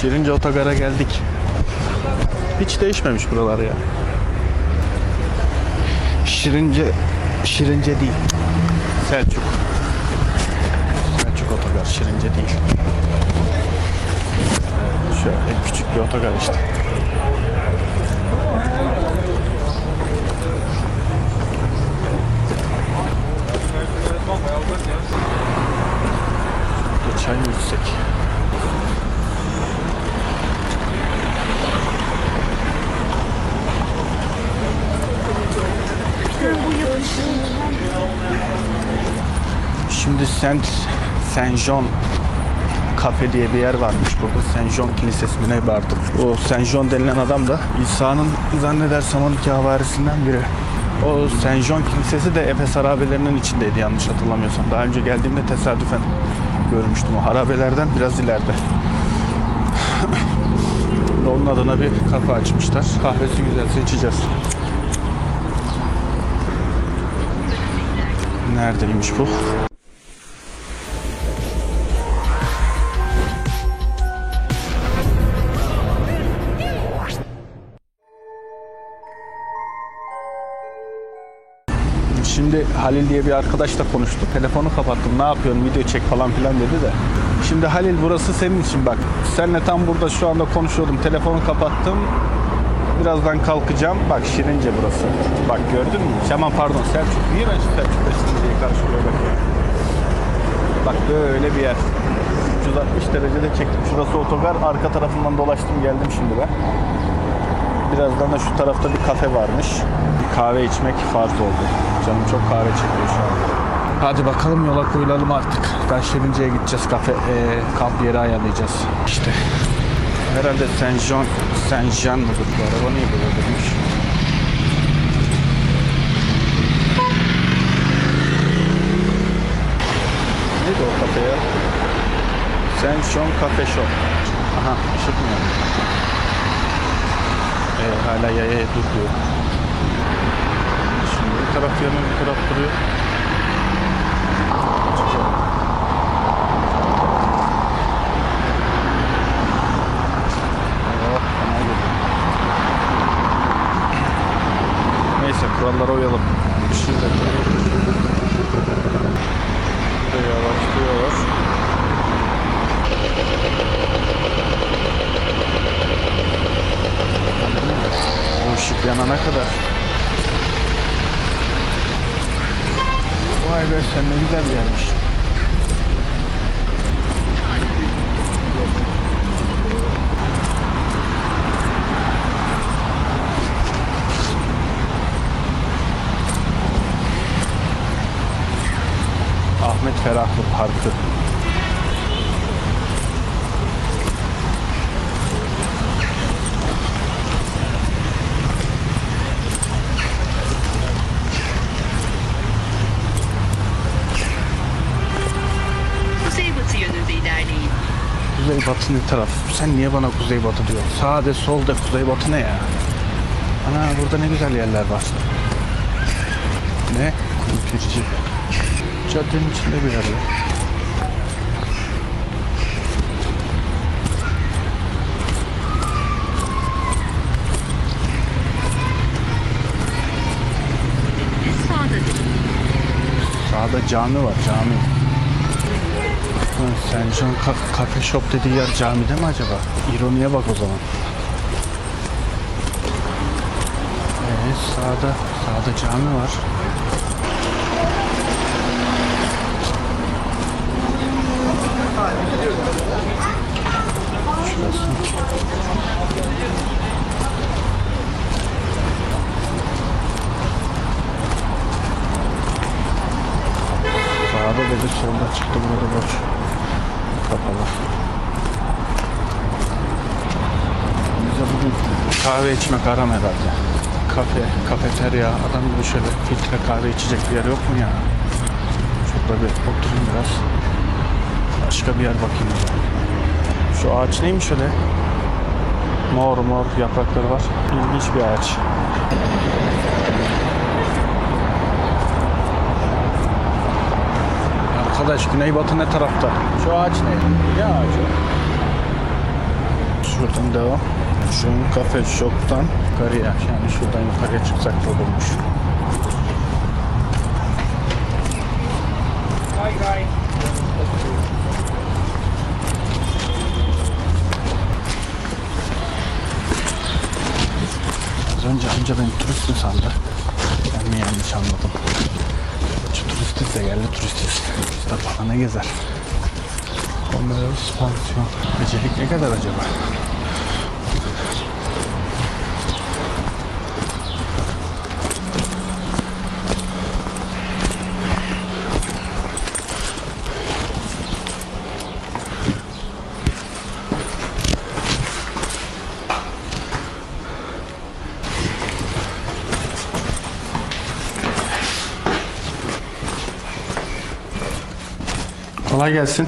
Şirince Otogar'a geldik. Hiç değişmemiş buralar ya. Şirince değil. Selçuk Otogar, Şirince değil. Şöyle küçük bir otogar işte. Çay mı içsek? Şimdi Saint John Kafe diye bir yer varmış burada. Saint John Kilisesi mi ne vardı? O Saint John denilen adam da İsa'nın zannedersem 12 havarisinden biri. O Saint John Kilisesi de Efes harabelerinin içindeydi yanlış hatırlamıyorsam. Daha önce geldiğimde tesadüfen görmüştüm o harabelerden biraz ileride. Onun adına bir kafe açmışlar. Kahvesi güzelse içeceğiz. Neredeymiş bu? Şimdi Halil diye bir arkadaşla konuştuk. Telefonu kapattım. Ne yapıyorsun? Video çek falan filan dedi de. Şimdi Halil burası senin için bak. Seninle tam burada şu anda konuşuyordum. Telefonu kapattım. Birazdan kalkacağım. Bak Şirince burası. Bak gördün mü? Aman pardon Selçuk. Niye ben şu Selçuk'ta Şirince'yi karşılıyor bakıyorum. Bak böyle bir yer. 360 derecede çektim. Şurası otogar. Arka tarafından dolaştım geldim şimdi ben. Birazdan da şu tarafta bir kafe varmış. Bir kahve içmek farz oldu. Canım çok kahve çekiyor şu an. Hadi bakalım yola koyulalım artık. Ben Şirince'ye gideceğiz. Kamp yeri ayarlayacağız. İşte. Herhalde Saint Jean mıdır bu araba? Niye böyle demiş? Neydi o kafe ya? Saint Jean Cafe Shop. Aha ışık mı yani? Hala yaya duruyor. Şimdi bir taraf yanıyor, bir taraf duruyor. Neyse kurallara uyalım. Şimdi burada yavaşlıyorlar. O ışık yanana kadar. Vay be sen ne güzel bir yermiş. Ahmet Ferahlı Parkı. Kuzeybatı yönünde ilerleyin. Kuzeybatı ne taraf? Sen niye bana kuzeybatı diyorsun? Sağda solda kuzeybatı ne ya? Ana burada ne güzel yerler var. Ne? Kumpirci. Caddenin içinde bir yer var. Sağda cami var, cami. Saint John Cafe Shop dediği yer camide mi acaba? İroniye bak o zaman. Sağda cami var. Şurası. Sağda dedi solda çıktı burada boş. Kapalı. Bize bugün kahve içmek aram herhalde. Kafeterya, adam gibi şöyle filtre kahve içecek bir yer yok mu ya? Şurada bir oturayım biraz. Başka bir yer bakayım. Şu ağaç neymiş öyle? Mor yaprakları var. İlginç bir ağaç. Arkadaş güneybatı ne tarafta? Şu ağaç ne? Ne ağacı? Şuradan devam. Şu an kafe shop'tan yukarıya, yani şuradan yukarıya çıksak da olurmuş. Az önce beni turistim sandı. Ben mi yanlış anladım? Şu turistiz de geldi, turistiz. Biz de bana ne gezer? Homeros pansiyon. Gecelik ne kadar acaba? Kolay gelsin.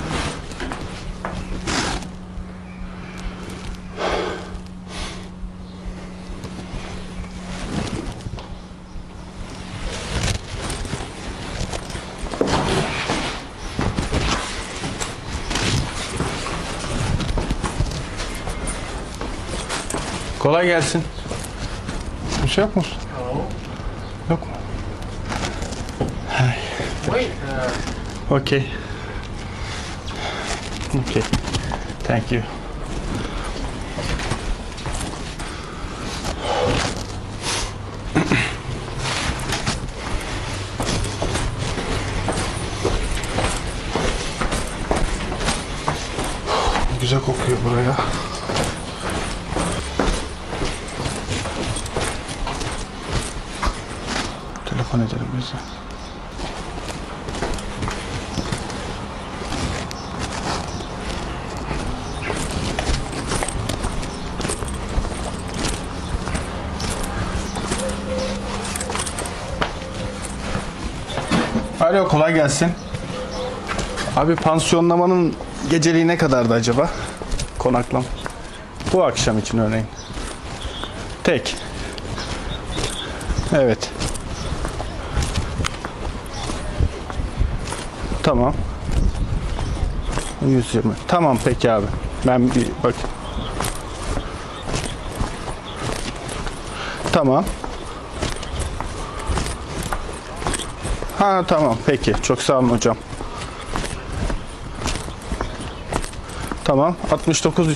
Kolay gelsin. Bir şey yok mu? Yok mu? Okay. Okay. Thank you. Güzel kokuyor buraya. Telefon edelim bize. Alo, kolay gelsin. Abi pansiyonlamanın geceliği ne kadardı acaba? Konaklam. Bu akşam için örneğin. Tek. Evet. Tamam. 120. Tamam peki abi. Ben bir bak. Tamam. Ha tamam peki. Çok sağ olun hocam. Tamam. 69.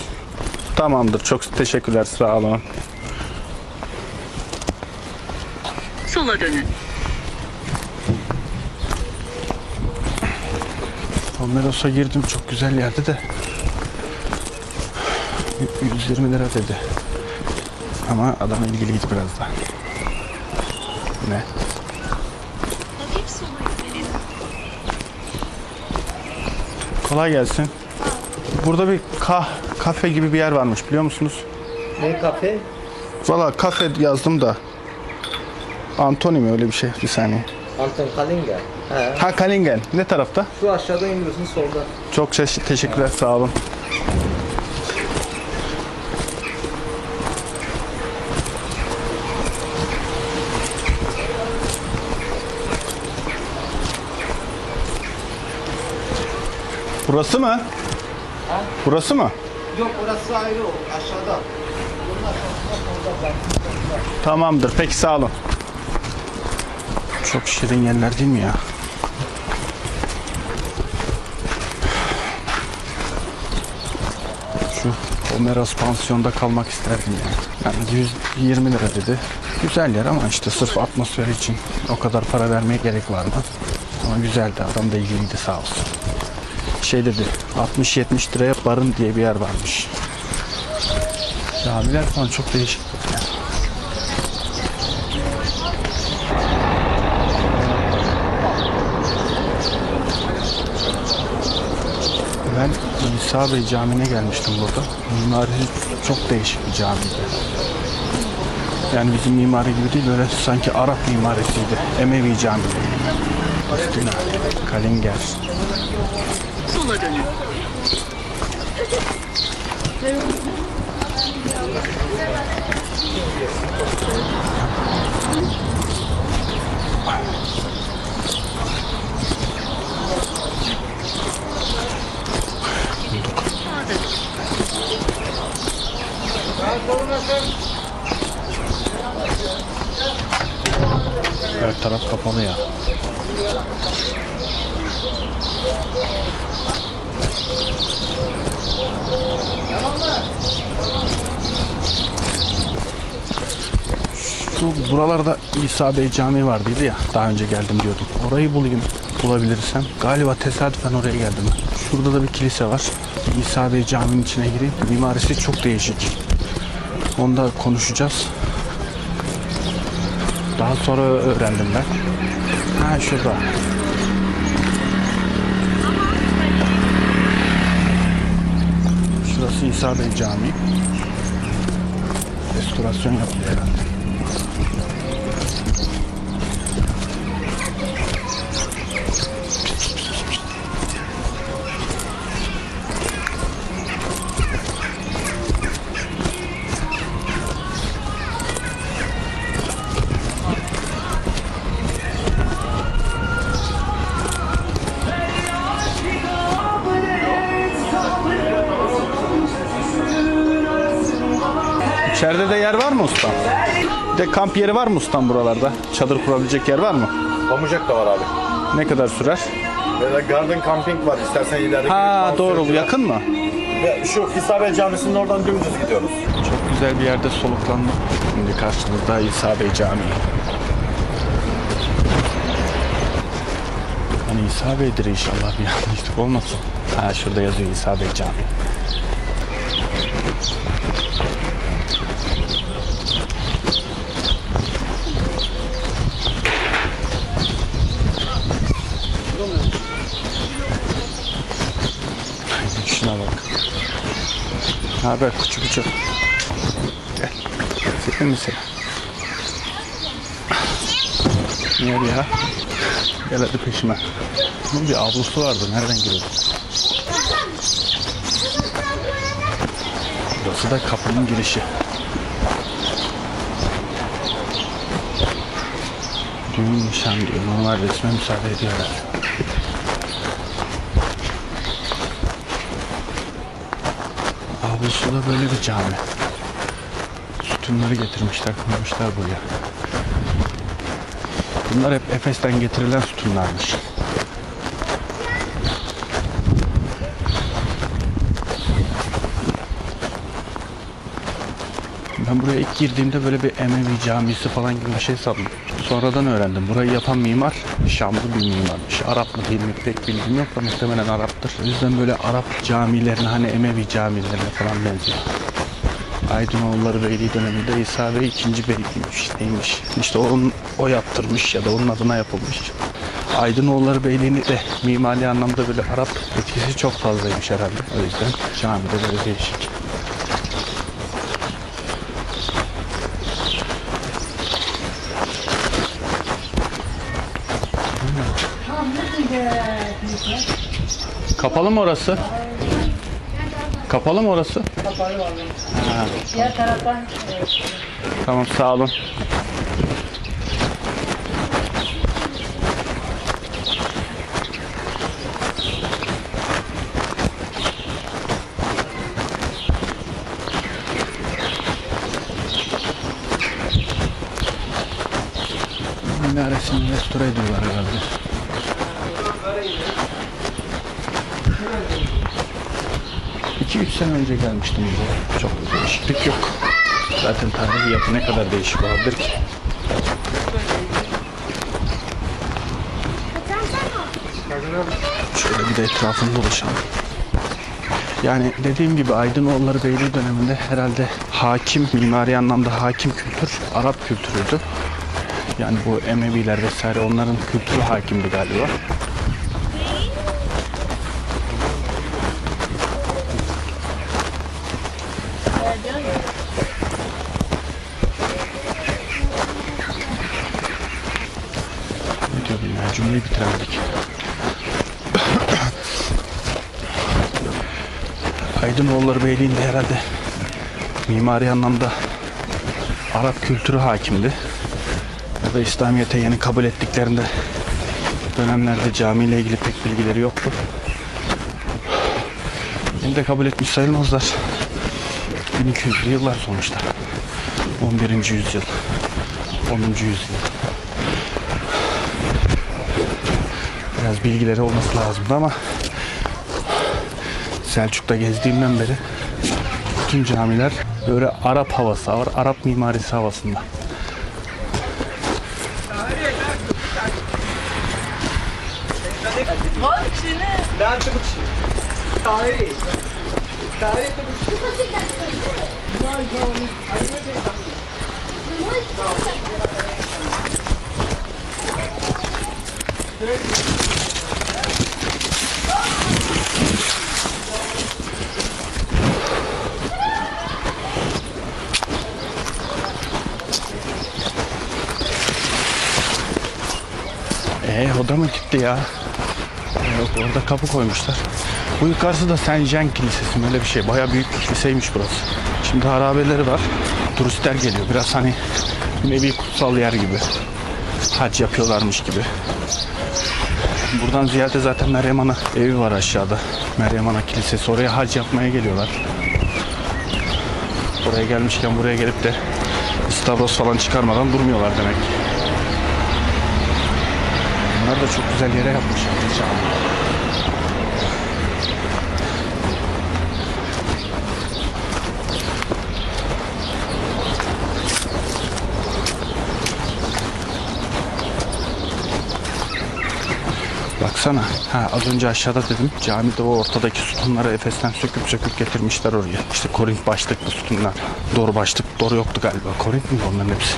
Tamamdır. Çok teşekkürler. Sağ olun. Sola dönün. Homeros'a girdim. Çok güzel yerde de. 120 lira dedi. Ama adam ilgiliydi biraz da. Ne? Kolay gelsin. Burada bir kafe gibi bir yer varmış, biliyor musunuz? Ne kafe? Valla kafe yazdım da. Antony mi öyle bir şey? Bir saniye. Anton Kalinga. He. Ha, Kalingen. Ne tarafta? Şu aşağıdan iniyorsun solda. Çok teşekkürler, sağ olun. Burası mı? Ha? Burası mı? Yok orası ayrı o aşağıda. Bunun aşağısında solda ben. Tamamdır. Peki sağ olun. Çok şirin yerler değil mi ya? Şu Homeros pansiyonda kalmak isterdim ya. Yani 120 lira dedi. Güzel yer ama işte sırf atmosfer için o kadar para vermeye gerek var mı? Ama güzeldi. Adam da ilgiliydi sağ olsun. Şey dedi, 60-70 liraya barın diye bir yer varmış. Camiler falan çok değişik. Ben İsa Bey Camii'ne gelmiştim burada. Mimarisi çok değişik bir camiydi. Yani bizim mimari gibi değil, böyle sanki Arap mimarisiydi. Emevi Camii. Üstüne Kalinger. Sola dönün. Her taraf kapalı ya. Şu buralarda İsa Bey Camii vardıydı ya. Daha önce geldim diyordum. Orayı bulabilirsem. Galiba tesadüfen oraya geldim. Şurada da bir kilise var. İsa Bey Camii'nin içine gireyim. Mimarisi çok değişik. Onu da konuşacağız. Daha sonra öğrendim ben. Ha şurada. Şurası İsa Bey Camii. Restorasyon yapılıyor herhalde. İçeride de yer var mı ustam? Bir de kamp yeri var mı ustam buralarda? Çadır kurabilecek yer var mı? Pamucak da var abi. Ne kadar sürer? Böyle garden camping var. İstersen ileride. Ha doğru, bu yakın mı? Ve şu İsa Bey Camisi'nin oradan dümdüz gidiyoruz. Çok güzel bir yerde soluklandım. Şimdi karşımızda İsa Bey Camii. Hani İsa Bey'dir inşallah, bir yanlışlık olmasın. Ha şurada yazıyor İsa Bey Camii. Şuna bak. Ne haber küçük küçük? Gel. Senin misin? Niye ya? Gel hadi peşime. Bunun bir avlusu vardı. Nereden giriyordu? Burası da kapının girişi. Düğün nişan diyor. Normal resme müsaade ediyorlar. Avlusu da böyle bir cami. Sütunları getirmişler, koymuşlar buraya. Bunlar hep Efes'ten getirilen sütunlarmış. Ben buraya ilk girdiğimde böyle bir Emevi camisi falan gibi bir şey sandım. Sonradan öğrendim. Burayı yapan mimar Şamlı bir mimarmış. Arap mı değil mi pek bilgim yok da muhtemelen Arap'tır. O yüzden böyle Arap camilerine, hani Emevi camilerine falan benziyor. Aydınoğulları Beyliği döneminde İsa Bey 2. Beyliğiymiş, neymiş. İşte o yaptırmış ya da onun adına yapılmış. Aydınoğulları Beyliği'ni de mimari anlamda böyle Arap etkisi çok fazlaymış herhalde. O yüzden camide böyle değişik. Kapalı mı orası? Kapalı mı orası? Kapalı var. Ha. Diğer taraftan Tamam, sağ olun. Minaresini restore ediyorlar herhalde. İki üç sene önce gelmiştim buraya. Çok bir değişiklik yok. Zaten tarihi yapı ne kadar değişik olabilir ki? Şöyle bir de etrafını dolaşalım. Yani dediğim gibi Aydınoğulları Beyliği döneminde herhalde hakim, mimari anlamda hakim kültür Arap kültürüydü. Yani bu Emeviler vesaire, onların kültürü hakimdi galiba. Ne diyordum ya, cümleyi bitiremedik. Aydınoğulları Beyliği'nde herhalde mimari anlamda Arap kültürü hakimdi. Ya da İslamiyet'e yeni kabul ettiklerinde dönemlerde camiyle ilgili pek bilgileri yoktu. Yeni de kabul etmiş sayılmazlar. 1200'lü yıllar sonuçta. 11. yüzyıl, 10. yüzyıl. Biraz bilgileri olması lazımdı ama Selçuk'ta gezdiğimden beri bütün camiler böyle Arap havası var, Arap mimarisi havasında. O da mı gitti ya? Yok, orada kapı koymuşlar. Bu yukarısı da Saint Jean Kilisesi mi? Öyle bir şey. Bayağı büyük bir kiliseymiş burası. Şimdi harabeleri var. Turistler geliyor. Biraz hani nevi kutsal yer gibi. Hac yapıyorlarmış gibi. Buradan ziyade zaten Meryem Ana evi var aşağıda. Meryem Ana Kilisesi. Oraya hac yapmaya geliyorlar. Oraya gelmişken buraya gelip de istavros falan çıkarmadan durmuyorlar demek. Bunlar da çok güzel yere yapmışlar. Baksana. Az önce aşağıda dedim. Camide o ortadaki sütunları Efes'ten söküp getirmişler oraya. İşte Korint başlıklı sütunlar. Doğru başlık. Doğru yoktu galiba. Korint mi onların hepsi?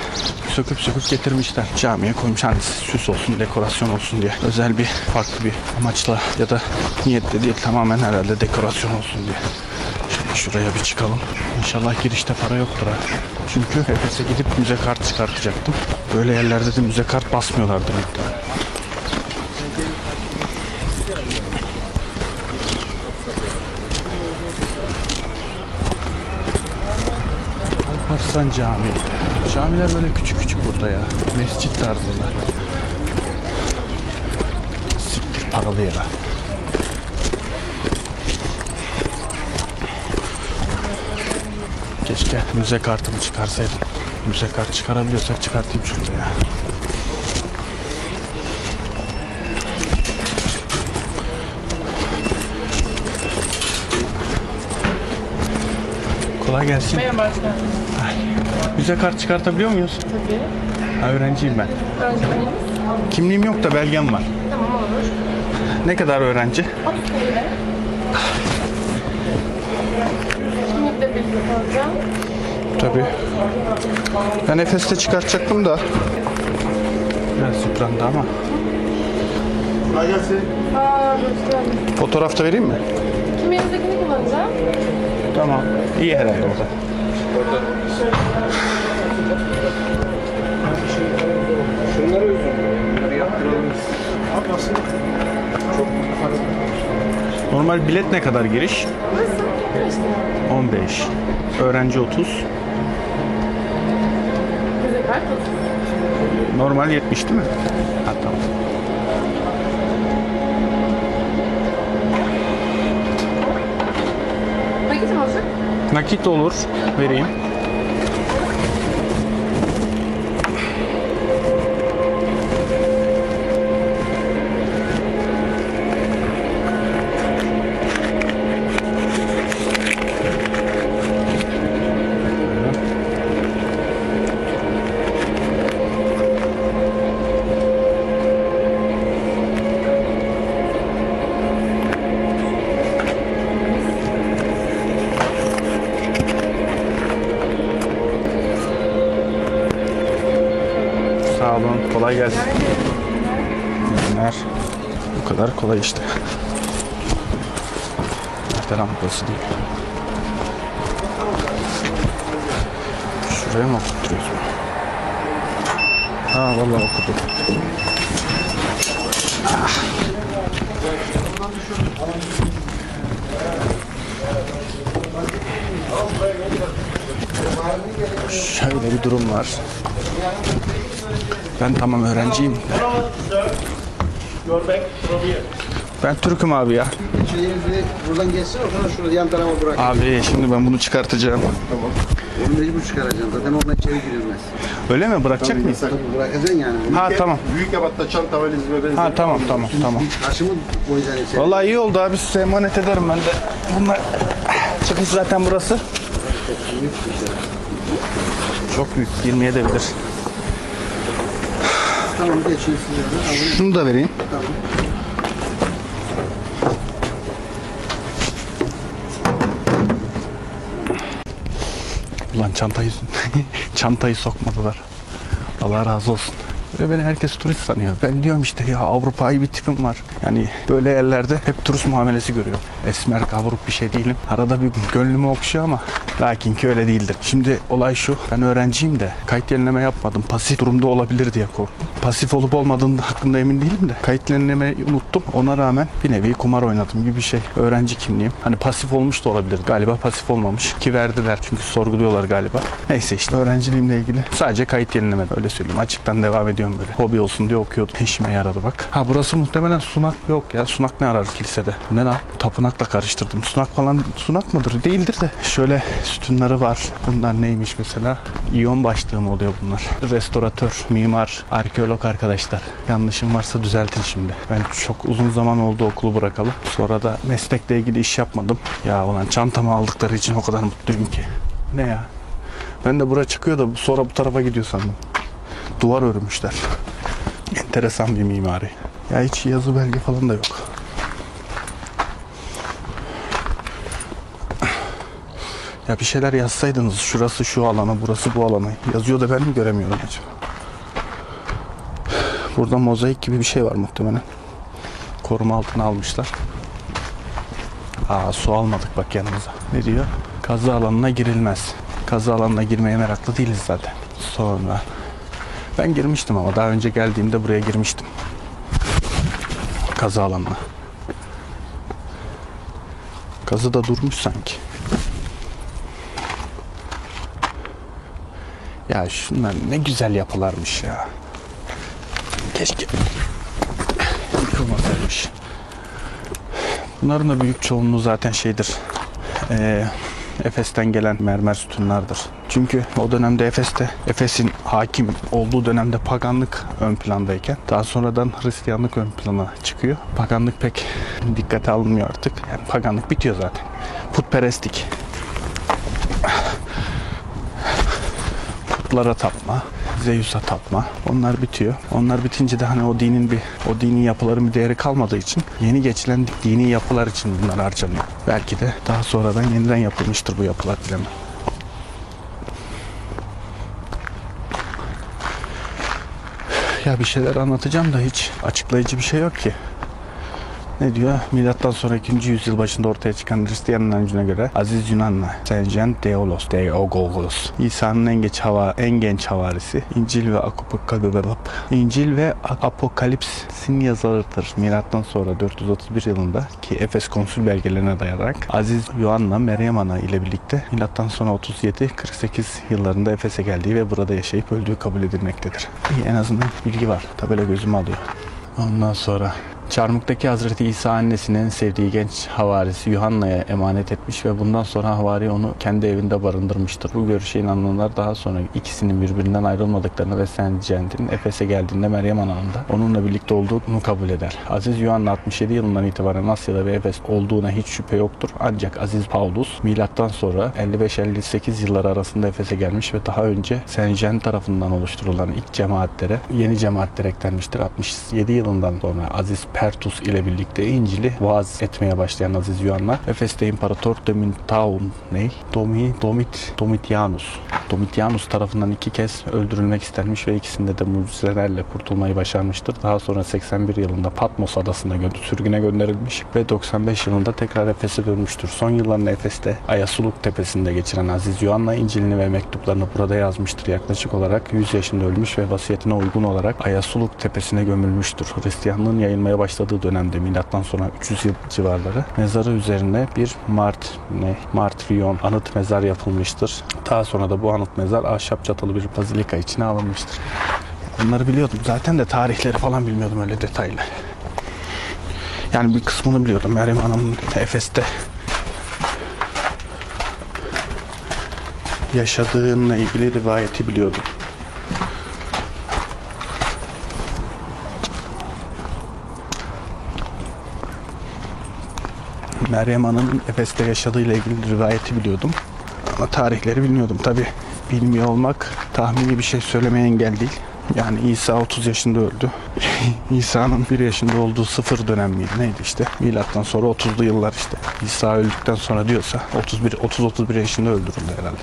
Söküp getirmişler. Camiye koymuş. Hani süs olsun, dekorasyon olsun diye. Özel bir, farklı bir amaçla ya da niyetle değil, tamamen herhalde dekorasyon olsun diye. Şimdi şuraya bir çıkalım. İnşallah girişte para yoktur ha. Çünkü Efes'e gidip müze kart çıkartacaktım. Böyle yerlerde de müze kart basmıyorlardı muhtemelen. Alparslan Camii. Camiler böyle küçük küçük burada ya. Mescit tarzında. Siktir paralı ya. Keşke müze kartımı çıkarsaydım. Müze kart çıkarabiliyorsak çıkartayım şurada ya. Kolay gelsin. Merhaba. Müze kart çıkartabiliyor muyuz? Tabii. Öğrenciyim ben. Öğrenciyim. Kimliğim yok da belgem var. Tamam, olur. Ne kadar öğrenci? 30 TL. Kimlikle birlikte alacağım. Tabii. Ben Efes'te çıkartacaktım da. Biraz yıprandı ama. Göstereyim. Fotoğrafta vereyim mi? Kimliğinizdekini kullanacağım. Tamam. İyi herhalde o da. Normal bilet ne kadar giriş? Nasıl? 15. Öğrenci 30. Müze kart 30. Normal 70 değil mi? Ha, tamam. Nakit mi olacak? Nakit olur. Vereyim. Sağ olun. Kolay gelsin. İyi günler. Bu kadar kolay işte. Muhterem burası değil. Şuraya mı oturtuyoruz? Ha vallahi okudum. Şöyle bir durum var. Ben tamam öğrenciyim. Ben Türk'üm abi ya. Şeyinizi buradan geçsin, o zaman şurada yan tarafa bırak. Abi şimdi ben bunu çıkartacağım. Tamam. Onu mecbur çıkaracaksın. Zaten onunla içeri girilmez. Öyle mi? Bırakacak mıyız? Tabii bırakacaksın yani. Bunu. Ha tamam. Büyük ebatta çanta ve lizme benzeri. Ha tamam. Taşımı koyacaksın içeri. Vallahi iyi oldu abi, size emanet ederim ben de. Bunlar çıkış zaten burası. Çok büyük, girmeye de bilir. Tamam geçin size. Şunu da vereyim. Tamam. Ulan çantayı sokmadılar. Allah razı olsun. Ve beni herkes turist sanıyor. Ben diyorum işte ya, Avrupa'yı bir tipim var. Yani böyle yerlerde hep turist muamelesi görüyorum. Esmer kavruk bir şey değilim. Arada bir gönlümü okşuyor ama lakin ki öyle değildir. Şimdi olay şu. Ben öğrenciyim de kayıt yenileme yapmadım. Pasif durumda olabilir diye korktum. Pasif olup olmadığında hakkında emin değilim de kayıt yenilemeyi unuttum. Ona rağmen bir nevi kumar oynadım gibi bir şey. Öğrenci kimliğim. Hani pasif olmuş da olabilir. Galiba pasif olmamış ki verdiler. Çünkü sorguluyorlar galiba. Neyse işte öğrenciliğimle ilgili sadece kayıt yenilemedim. Öyle söyleyeyim. Açıktan devam ediyorum böyle. Hobi olsun diye okuyordum. İşime yaradı bak. Ha burası muhtemelen sunak yok ya. Sunak ne arar kilisede? Ne lan? Tapınakla karıştırdım. Sunak falan sunak mıdır? Değildir de. Şöyle sütunları var. Bunlar neymiş mesela? İyon başlığı mı oluyor bunlar? Restoratör, mimar, arkeolog arkadaşlar. Yanlışım varsa düzeltin şimdi. Ben çok uzun zaman oldu okulu bırakalı. Sonra da meslekle ilgili iş yapmadım. Ya ulan çantamı aldıkları için o kadar mutluyum ki. Ne ya? Ben de buraya çıkıyor da sonra bu tarafa gidiyor sandım. Duvar örmüşler. Enteresan bir mimari. Ya hiç yazı belge falan da yok. Ya bir şeyler yazsaydınız, şurası şu alana, burası bu alana. Yazıyor da ben mi göremiyorum acaba? Burada mozaik gibi bir şey var muhtemelen. Koruma altına almışlar. Su almadık bak yanımıza. Ne diyor? Kazı alanına girilmez. Kazı alanına girmeye meraklı değiliz zaten. Sonra ben girmiştim ama daha önce geldiğimde buraya girmiştim. Kazı alanına. Kazı da durmuş sanki. Ya şunlar ne güzel yapılarmış ya. Keşke yıkılmasaymış. Bunların da büyük çoğunluğu zaten şeydir. Efes'ten gelen mermer sütunlardır. Çünkü o dönemde Efes'in hakim olduğu dönemde paganlık ön plandayken daha sonradan Hristiyanlık ön plana çıkıyor. Paganlık pek dikkate alınmıyor artık. Yani paganlık bitiyor zaten. Putperestlik. Putlara tapma, Zeus'a tapma. Onlar bitiyor. Onlar bitince de hani o dini yapıların bir değeri kalmadığı için yeni geçilen dini yapılar için bunlar harcanıyor. Belki de daha sonradan yeniden yapılmıştır bu yapılar, bilemem. Ya bir şeyler anlatacağım da hiç açıklayıcı bir şey yok ki. Ne diyor? Milattan sonra 2. yüzyıl başında ortaya çıkan Hristiyan inancına göre Aziz Yunan'la Saint Theolos, Theogolos, İsa'nın en genç havarisi, İncil ve Apokalips'in yazarıdır. Milattan sonra 431 yılında ki Efes konsül belgelerine dayanarak Aziz Yuhanna Meryem Ana ile birlikte milattan sonra 37-48 yıllarında Efes'e geldiği ve burada yaşayıp öldüğü kabul edilmektedir. En azından bilgi var. Tabela gözüme alıyor. Ondan sonra Çarmık'taki Hazreti İsa annesinin en sevdiği genç havarisi Yuhanna'ya emanet etmiş ve bundan sonra havari onu kendi evinde barındırmıştır. Bu görüşe inananlar daha sonra ikisinin birbirinden ayrılmadıklarını ve Saint-Jean'in Efes'e geldiğinde Meryem Ana'nın da onunla birlikte olduğunu kabul eder. Aziz Yuhanna 67 yılından itibaren Asya'da ve Efes olduğuna hiç şüphe yoktur. Ancak Aziz Paulus milattan sonra 55-58 yılları arasında Efes'e gelmiş ve daha önce Saint-Jean tarafından oluşturulan ilk cemaatlere yeni cemaatler eklenmiştir. 67 yılından sonra Aziz Pertus ile birlikte İncil'i vaaz etmeye başlayan Aziz Yuhanna, Efes'te İmparator Domitianus tarafından 2 kez öldürülmek istenmiş ve ikisinde de mucizelerle kurtulmayı başarmıştır. Daha sonra 81 yılında Patmos adasına sürgüne gönderilmiş ve 95 yılında tekrar Efes'e dönmüştür. Son yıllarını Efes'te Ayasuluk tepesinde geçiren Aziz Yuhanna İncil'ini ve mektuplarını burada yazmıştır. Yaklaşık olarak 100 yaşında ölmüş ve vasiyetine uygun olarak Ayasuluk tepesine gömülmüştür. Hristiyanlığın yayılmaya başladığı dönemde milattan sonra 300 yıl civarları mezarı üzerine bir martirion anıt mezar yapılmıştır. Daha sonra da bu anıt mezar ahşap çatılı bir bazilika içine alınmıştır. Bunları biliyordum zaten de tarihleri falan bilmiyordum öyle detaylı. Yani bir kısmını biliyordum. Meryem Hanım'ın Efes'te yaşadığınla ilgili rivayeti biliyordum. Meryem Ana'nın Efes'te yaşadığıyla ilgili rivayeti biliyordum. Ama tarihleri bilmiyordum. Tabi bilmiyor olmak tahmini bir şey söylemeye engel değil. Yani İsa 30 yaşında öldü. İsa'nın 1 yaşında olduğu sıfır dönem miydi neydi işte. Milattan sonra 30'lu yıllar işte. İsa öldükten sonra diyorsa 30-31 yaşında öldürüldü herhalde.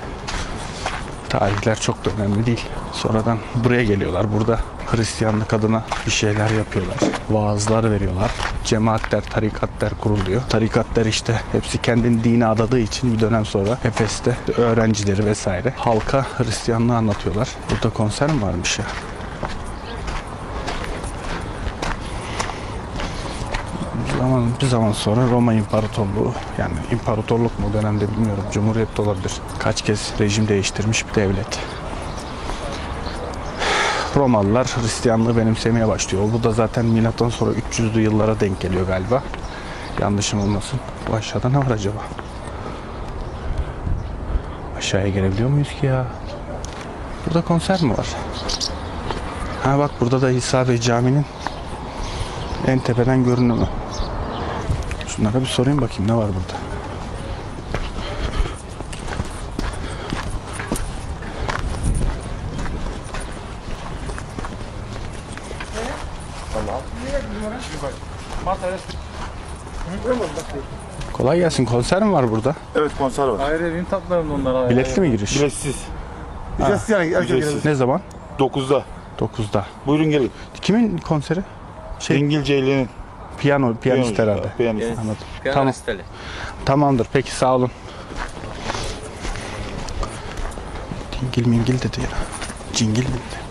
Tarihler çok da önemli değil. Sonradan buraya geliyorlar. Burada Hristiyanlık adına bir şeyler yapıyorlar. Vaazlar veriyorlar. Cemaatler, tarikatlar kuruluyor. Tarikatlar işte hepsi kendini dine adadığı için bir dönem sonra Efes'te öğrencileri vesaire halka Hristiyanlığı anlatıyorlar. Burada konser mi varmış ya? Bir zaman sonra Roma İmparatorluğu, yani imparatorluk mu o dönemde bilmiyorum, cumhuriyet de olabilir. Kaç kez rejim değiştirmiş bir devlet. Romalılar Hristiyanlığı benimsemeye başlıyor. Bu da zaten milattan sonra 300'lü yıllara denk geliyor galiba. Yanlışım olmasın. Bu aşağıda ne var acaba? Aşağıya gelebiliyor muyuz ki ya? Burada konser mi var? Ha bak, burada da İsa Bey Camii'nin en tepeden görünümü. Şunlara bir sorayım bakayım ne var burada. Kolay gelsin. Konser mi var burada? Evet, konser var. Hayır, evin tatlarında onlar. Biletli mi giriş? Biletsiz. Ücretsiz yani. Ücretsiz. Ne zaman? 9'da. 9'da. Buyurun gelin. Kimin konseri? Dingil Ceylin'in. Piyanist herhalde. Piyanist. Anladım. Tamam. Tamamdır. Peki, sağ olun. Dingil mingil dedi ya. Cingil mi dedi?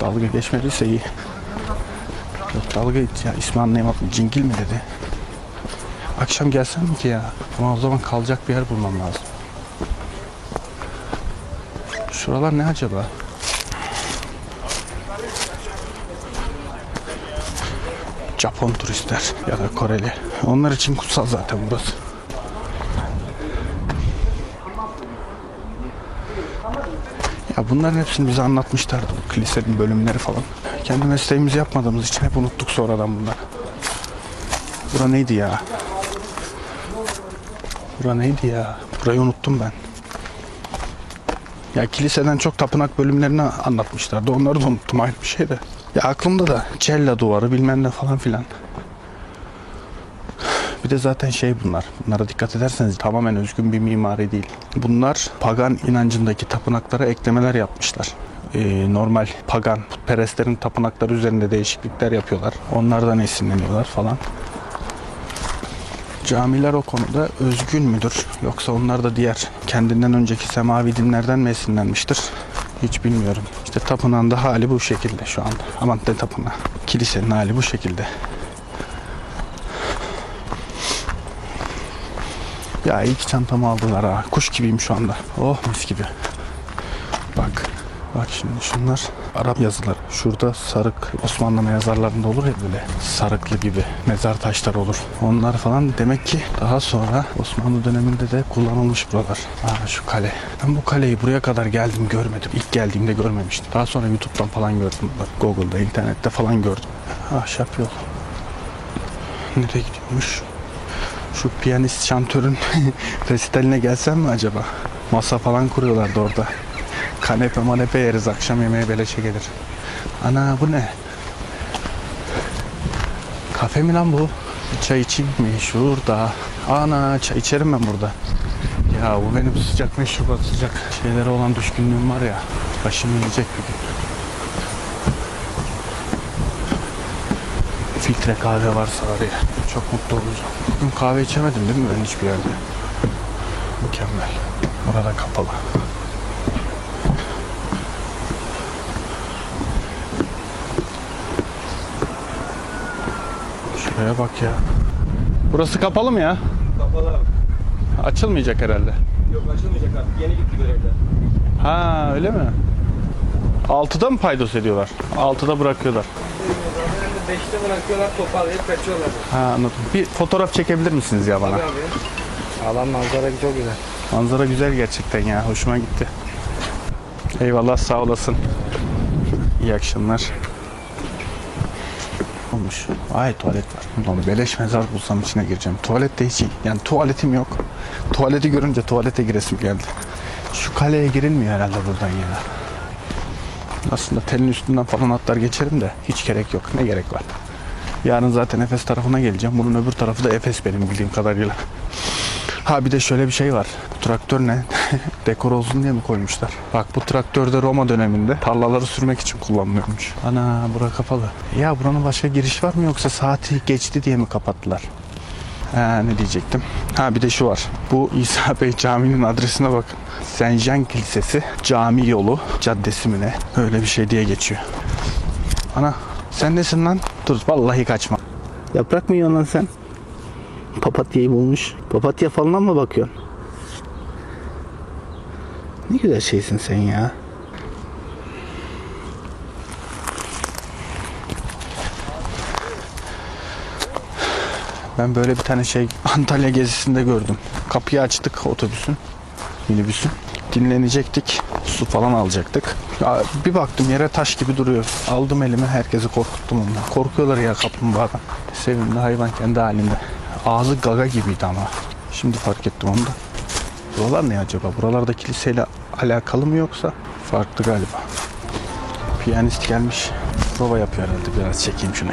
Dalga geçmediyse iyi. Yok, dalga geç ya, ismi anlayamadım. Cingil mi dedi? Akşam gelsem mi ki ya? Ama o zaman kalacak bir yer bulmam lazım. Şuralar ne acaba? Japon turistler ya da Koreli. Onlar için kutsal zaten burası. Ya bunların hepsini bize anlatmışlardı. Bu kilisenin bölümleri falan. Kendi mesleğimizi yapmadığımız için hep unuttuk sonradan bunları. Bura neydi ya? Bura neydi ya? Burayı unuttum ben. Ya kiliseden çok tapınak bölümlerini anlatmışlardı. Onları da unuttum, ayrı bir şey de. Ya aklımda da Cella duvarı bilmem ne falan filan. Bir de zaten bunlar. Bunlara dikkat ederseniz tamamen özgün bir mimari değil. Bunlar pagan inancındaki tapınaklara eklemeler yapmışlar. Normal pagan putperestlerin tapınakları üzerinde değişiklikler yapıyorlar. Onlardan esinleniyorlar falan. Camiler o konuda özgün müdür? Yoksa onlar da diğer kendinden önceki semavi dinlerden mi esinlenmiştir? Hiç bilmiyorum. İşte tapınağın da hali bu şekilde şu anda. Aman ne tapınağı. Kilisenin hali bu şekilde. Ya iyi ki çantamı aldılar ha. Kuş gibiyim şu anda. Oh, mis gibi. Bak. Bak şimdi şunlar Arap yazıları. Şurada sarık, Osmanlı mezarlarında olur ya böyle sarıklı gibi mezar taşları olur. Onlar falan demek ki daha sonra Osmanlı döneminde de kullanılmış buralar. Şu kale. Ben bu kaleyi buraya kadar geldim görmedim. İlk geldiğimde görmemiştim. Daha sonra YouTube'dan falan gördüm. Bak, Google'da, internette falan gördüm. Ahşap yol. Nereye gidiyormuş? Şu piyanist şantörün resitaline gelsem mi acaba? Masa falan kuruyorlardı orada. Kanepe manepe yeriz, akşam yemeğe beleşe gelir. Ana bu ne? Kafe mi lan bu? Bir çay içeyim mi şurada? Ana, çay içerim ben burada. Ya bu benim sıcak meşrubat, sıcak şeylere olan düşkünlüğüm var ya. Başımı yiyecek bir gün. Filtre kahve varsa var ya, çok mutlu olacağım. Bugün kahve içemedim değil mi ben hiçbir yerde? Mükemmel. Orada kapalı. Şuraya bak ya. Burası kapalı mı ya? Kapalı abi. Açılmayacak herhalde. Yok, açılmayacak abi. Yeni gitti görevden. Ha, öyle mi? 6'da mı paydos ediyorlar? 6'da bırakıyorlar. 5'te bırakıyorlar, toparlayıp kaçıyorlar. Ha, anladım. Bir fotoğraf çekebilir misiniz ya bana? Abi. Alan manzara çok güzel. Manzara güzel gerçekten ya. Hoşuma gitti. Eyvallah, sağ olasın. İyi akşamlar. Olmuş. Ay, tuvalet var. Ulan beleş mezar bulsam içine gireceğim. Tuvalet de hiç iyi. Yani tuvaletim yok. Tuvaleti görünce tuvalete giresim geldi. Şu kaleye girilmiyor herhalde buradan ya. Aslında telin üstünden falan atlar geçerim de hiç gerek yok. Ne gerek var? Yarın zaten Efes tarafına geleceğim. Bunun öbür tarafı da Efes benim bildiğim kadarıyla. Ha bir de şöyle bir şey var. Bu traktör ne? Dekor olsun diye mi koymuşlar? Bak bu traktör de Roma döneminde tarlaları sürmek için kullanılıyormuş. Ana bura kapalı. Ya buranın başka giriş var mı yoksa saati geçti diye mi kapattılar? Ne diyecektim? Ha bir de şu var. Bu İsa Bey Camii'nin adresine bakın. Saint Jean Kilisesi Cami Yolu Caddesi mi ne? Öyle bir şey diye geçiyor. Ana sen nesin lan? Dur vallahi kaçma. Yaprak mı yiyorsun lan sen? Papatyayı bulmuş. Papatya falan mı bakıyorsun? Ne güzel şeysin sen ya. Ben böyle bir tane şey Antalya gezisinde gördüm. Kapıyı açtık otobüsün, minibüsün. Dinlenecektik. Su falan alacaktık. Ya bir baktım yere taş gibi duruyor. Aldım elime, herkesi korkuttum ondan. Korkuyorlar ya kaplumbağadan. Sevimli hayvan kendi halinde. Ağzı gaga gibiydi ama. Şimdi fark ettim onu da. Buralar ne acaba? Buralarda kiliseyle alakalı mı yoksa? Farklı galiba. Piyanist gelmiş. Prova yapıyor herhalde. Biraz çekeyim şunu.